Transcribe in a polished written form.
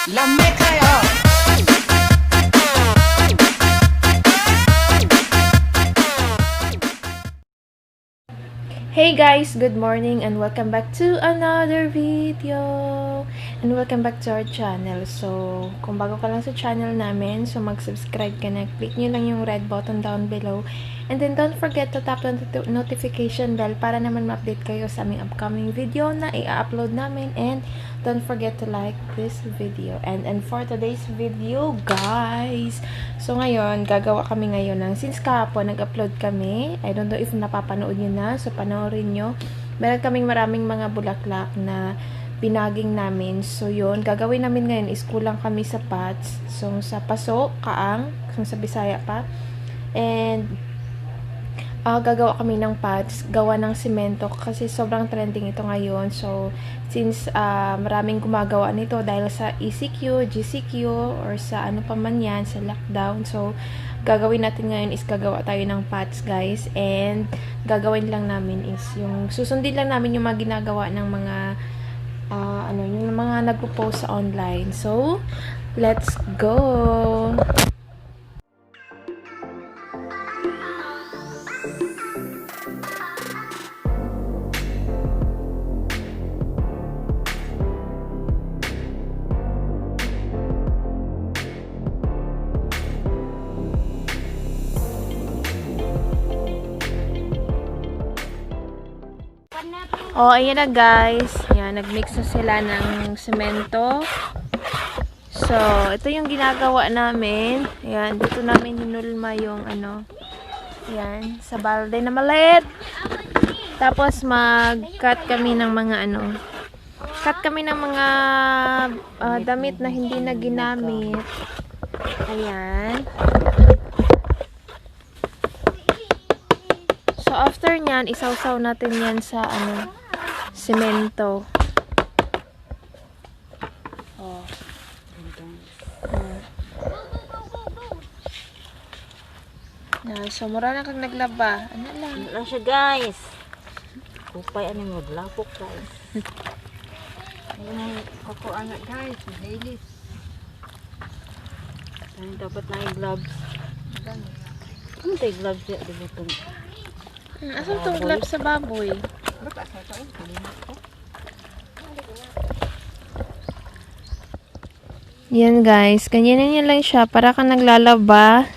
Lame kayo. Hey guys, good morning and welcome back to another video. And welcome back to our channel. So, kung bago ka lang sa channel namin, so mag-subscribe ka na. Click nyo lang yung red button down below. And then don't forget to tap on the notification bell para naman ma-update kayo sa aming upcoming video na i-upload namin. And don't forget to like this video. And for today's video, guys, so ngayon, gagawa kami ngayon ng, since kahapon, nag-upload kami. I don't know if napapanood nyo na, so panoorin nyo. Meron kaming maraming mga bulaklak na pinaging namin. So, yun, gagawin namin ngayon is kulang kami sa pots. So, sa paso, kaang, kung sa Bisaya pa. And, gagawa kami ng pots, gawa ng simento kasi sobrang trending ito ngayon. So, since maraming gumagawa nito dahil sa ECQ, GCQ, or sa ano pa man yan, sa lockdown. So, gagawin natin ngayon is gagawa tayo ng pots, guys. And, gagawin lang namin is yung, susundin lang namin yung mga ginagawa ng mga, yung mga nagpo-post sa online. So, let's go! Oh, ayan na guys. Yan, nagmix na sila ng semento. So, ito yung ginagawa namin. Ayan, dito namin hinulma yung ayan, sa balde na maliit. Tapos mag-cut kami ng mga cut kami ng mga damit na hindi na ginamit. Ayan. So, after nyan, isawsaw natin yan sa semento. Oh. So, mura na kang naglaba. Ano lang? Ano lang siya, guys. Kupay, mo, lapok, guys. Yung koko anak guys, daily. Ay, dapat na yung gloves. Ano tayo gloves ya? Dito. Asan itong gloves sa baboy? Yan guys, ganyan lang siya. Para kang naglalaba.